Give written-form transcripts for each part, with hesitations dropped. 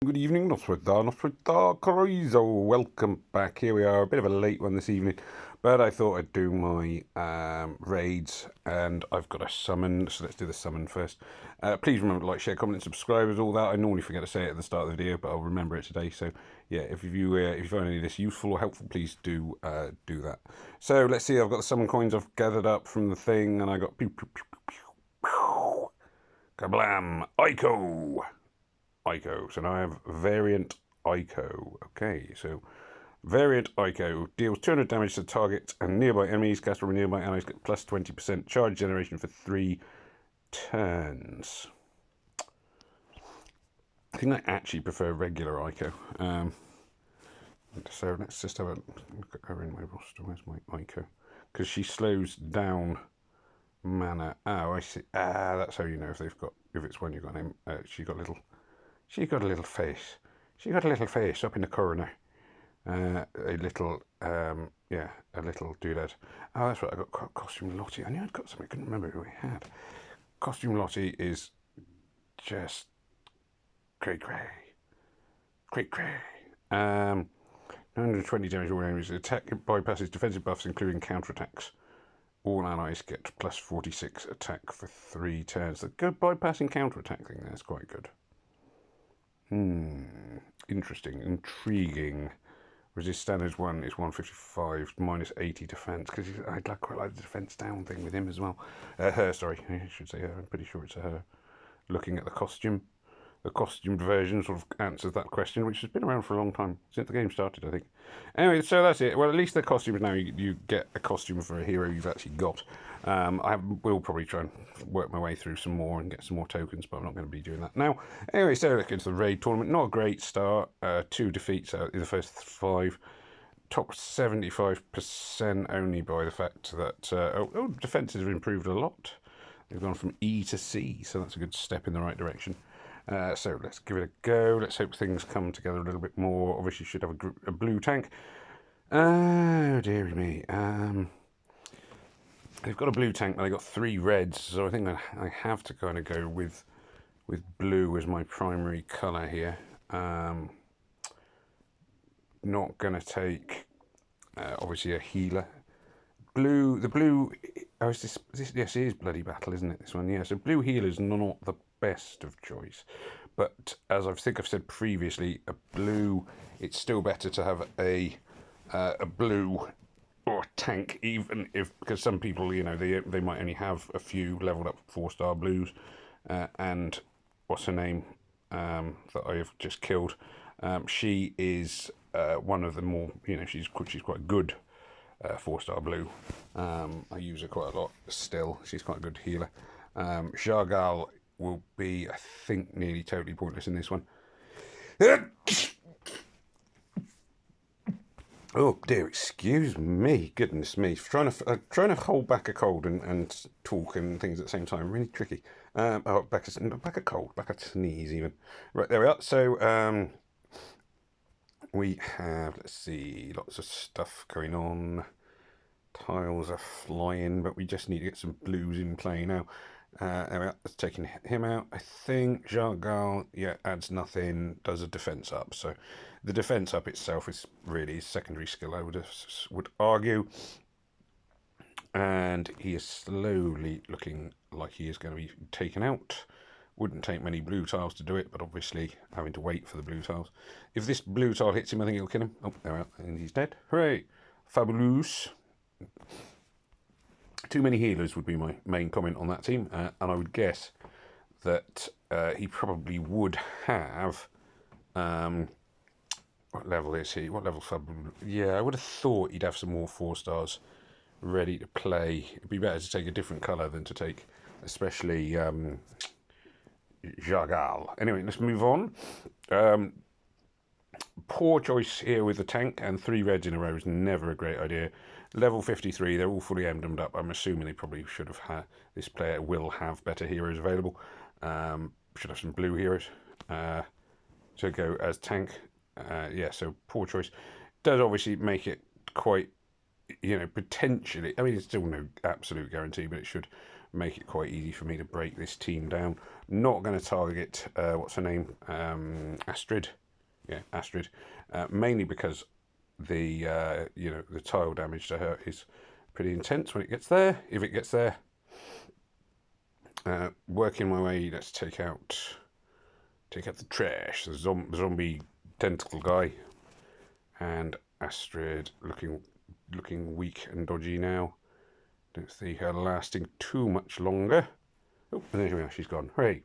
Good evening, Corizo. Welcome back. Here we are, a bit of a late one this evening, but I thought I'd do my raids, and I've got a summon, so let's do the summon first. Please remember to like, share, comment, and subscribe, all that. I normally forget to say it at the start of the video, but I'll remember it today. So yeah, if you find any of this useful or helpful, please do do that. So let's see. I've got the summon coins I've gathered up from the thing, and I got pew pew pew pew pew, pew. Kablam, Ico. So now I have variant Ico. Okay, so variant Ico deals 200 damage to target and nearby enemies. Cast from nearby enemies get plus 20% charge generation for 3 turns. I think I actually prefer regular Ico. So let's just have a look at her in my roster. Where's my Ico? Because she slows down mana. Oh, I see. That's how you know if it's one you've got name. She got a little face. She got a little face up in the corner. A little doodad. Oh, that's right. I got Costume Lottie. I knew I'd got something. I couldn't remember who I had. Costume Lottie is just cray. 920 damage all enemies. Attack bypasses defensive buffs, including counterattacks. All allies get plus 46 attack for 3 turns. The good bypassing counterattack thing there's quite good. Interesting, intriguing. Resist standards 1 is 155 minus 80 defense, because I'd quite like the defense down thing with him as well. Her, sorry, I should say her. I'm pretty sure it's her. Looking at the costumed version sort of answers that question, which has been around for a long time, since the game started, I think. Anyway, so that's it. Well, at least the costumes now, you get a costume for a hero you've actually got. I will probably try and work my way through some more and get some more tokens, but I'm not going to be doing that now. Anyway, so let's get into the raid tournament. Not a great start. 2 defeats out in the first 5. Top 75% only by the fact that defences have improved a lot. They've gone from E to C, so that's a good step in the right direction. So let's give it a go. Let's hope things come together a little bit more. Obviously, should have a blue tank. Oh, dearie me. They've got a blue tank, but they've got 3 reds, so I think I have to kind of go with blue as my primary colour here. Not going to take, obviously, a healer. The blue, yes, it is Bloody Battle, isn't it, this one? Yeah, so blue healer's not the best of choice. But as I think I've said previously, it's still better to have a blue or tank, even if, because some people, they might only have a few leveled up 4-star blues, and what's her name that I have just killed, she is one of the more, she's quite good 4-star blue. I use her quite a lot still. She's quite a good healer. Jargal will be, I think, nearly totally pointless in this one. Oh dear, excuse me, goodness me. Trying to hold back a cold and talk and things at the same time, really tricky. Back a cold, back a sneeze even. Right, there we are. So we have, let's see, lots of stuff going on. Tiles are flying, but we just need to get some blues in play now. There we are. That's taking him out. I think Jargal, adds nothing, does a defense up. So the defense up itself is really his secondary skill, I would argue. And he is slowly looking like he is going to be taken out. Wouldn't take many blue tiles to do it, but obviously having to wait for the blue tiles. If this blue tile hits him, I think it'll kill him. Oh, there we are. And he's dead. Hooray! Fabulous. Too many healers would be my main comment on that team, and I would guess that he probably would have. What level is he? What level? Yeah, I would have thought he'd have some more 4-stars ready to play. It'd be better to take a different colour than to take, especially Jargal. Anyway, let's move on. Poor choice here with the tank, and 3 reds in a row is never a great idea. Level 53, they're all fully emblemated up. I'm assuming they probably should have had, this player will have better heroes available. Should have some blue heroes to go as tank. So poor choice. Does obviously make it quite, potentially, I mean, it's still no absolute guarantee, but it should make it quite easy for me to break this team down. Not going to target, what's her name? Astrid. Yeah, Astrid. Mainly because the the tile damage to her is pretty intense when it gets there. If it gets there, working my way. Let's take out the trash. The zombie tentacle guy, and Astrid looking weak and dodgy now. Don't see her lasting too much longer. Oh, there we are. She's gone. Hooray!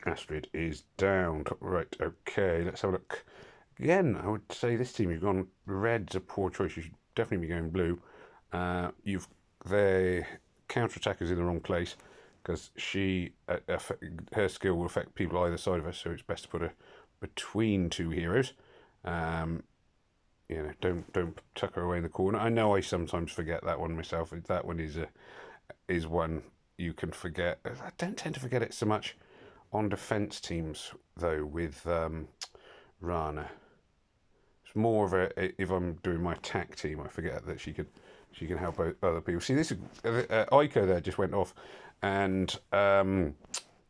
Astrid is down. Right. Okay. Let's have a look. Again, I would say this team, you've gone red's a poor choice. You should definitely be going blue. The counter-attack is in the wrong place because her skill will affect people either side of her, so it's best to put her between two heroes. Don't tuck her away in the corner. I know I sometimes forget that one myself. That one is one you can forget. I don't tend to forget it so much on defense teams though with Rana. It's more of if I'm doing my attack team, I forget that she can help other people. See, this Aiko there just went off, and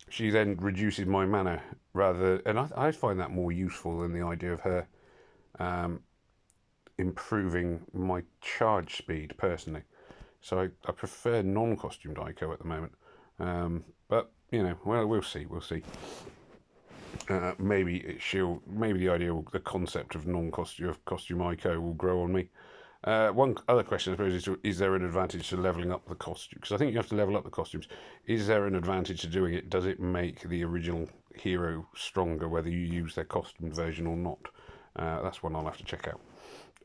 she then reduces my mana and I find that more useful than the idea of her improving my charge speed personally. So I prefer non-costumed Aiko at the moment, but we'll see. Maybe the concept of costume Aiko will grow on me. One other question, I suppose, is there an advantage to leveling up the costume? Because I think you have to level up the costumes. Is there an advantage to doing it? Does it make the original hero stronger, whether you use their costume version or not? That's one I'll have to check out.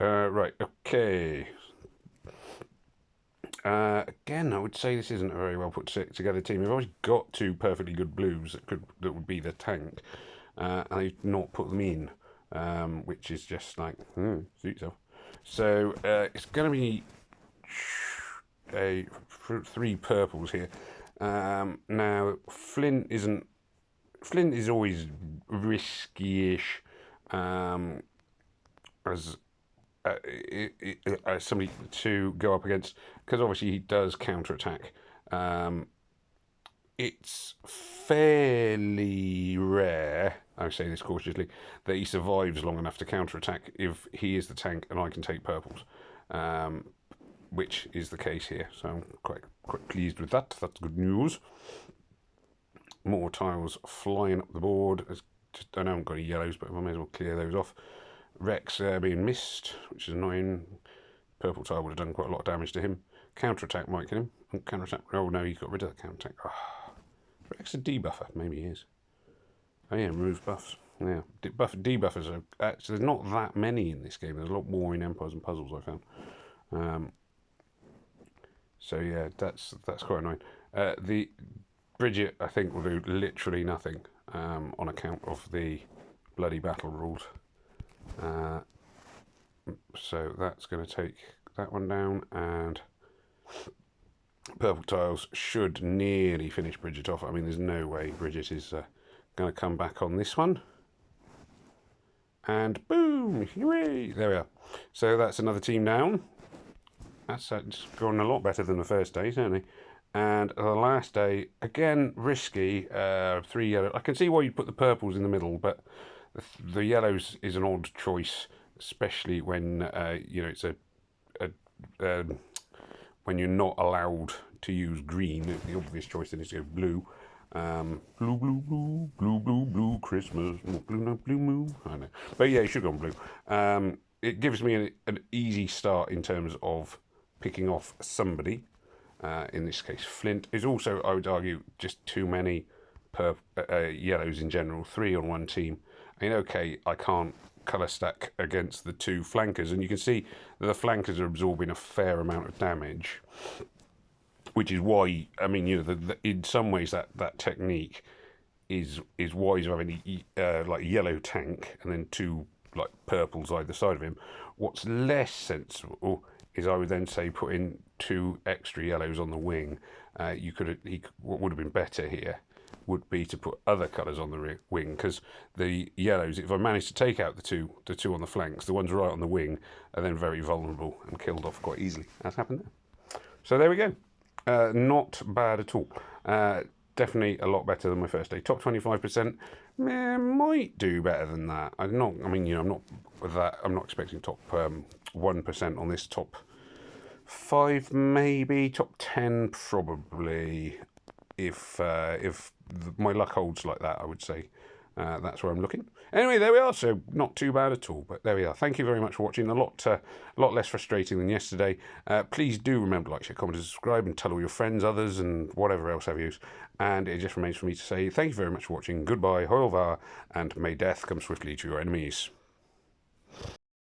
Right, okay. Again, I would say this isn't a very well put together team. We've always got two perfectly good blues that would be the tank, and I've not put them in, which is just like, suit yourself. So it's going to be three purples here. Now Flint is always risky-ish as somebody to go up against, because obviously he does counter-attack. It's fairly rare, I say this cautiously, that he survives long enough to counter-attack if he is the tank and I can take purples, which is the case here. So I'm quite pleased with that. That's good news. More tiles flying up the board. I know I haven't got any yellows, but I may as well clear those off. Rex being missed, which is annoying. Purple tile would have done quite a lot of damage to him. Counter-attack might kill him. Counter-attack. Oh no, he's got rid of the counter-attack. Oh. Rex a debuffer? Maybe he is. Oh yeah, removes buffs. Yeah, debuffers are actually, there's not that many in this game. There's a lot more in Empires and Puzzles, I found. So yeah, that's quite annoying. The Bridget, I think, will do literally nothing on account of the bloody battle rules. So that's going to take that one down, and purple tiles should nearly finish Bridget off. I mean, there's no way Bridget is going to come back on this one. And boom! Hooray! There we are. So that's another team down. That's gone a lot better than the first day, certainly. And the last day, again, risky. 3 yellow. I can see why you'd put the purples in the middle, but the yellows is an odd choice, especially when it's when you're not allowed to use green. The obvious choice then is to go blue. Blue, blue, blue, blue, blue, blue, Christmas, blue, no, blue moon. I know, but yeah, you should go on blue. It gives me an easy start in terms of picking off somebody. In this case, Flint is also, I would argue, just too many yellows in general. 3 on one team. I mean, okay, I can't colour stack against the 2 flankers, and you can see that the flankers are absorbing a fair amount of damage, which is why, I mean, in some ways that technique is wise of having like a yellow tank and then 2 like purples either side of him. What's less sensible is, I would then say, put in 2 extra yellows on the wing. What would have been better here would be to put other colours on the wing, because the yellows, if I manage to take out the two on the flanks, the ones right on the wing are then very vulnerable and killed off quite easily, as happened there. So there we go. Not bad at all. Definitely a lot better than my first day. Top 25%. Might do better than that. I'm not. I mean, I'm not with that. I'm not expecting top 1% on this. Top 5 maybe. Top 10 probably. If my luck holds like that, I would say that's where I'm looking. Anyway, there we are. So not too bad at all. But there we are. Thank you very much for watching. A lot less frustrating than yesterday. Please do remember to like, share, comment, and subscribe, and tell all your friends, others, and whatever else have you. And it just remains for me to say thank you very much for watching. Goodbye, au revoir, and may death come swiftly to your enemies.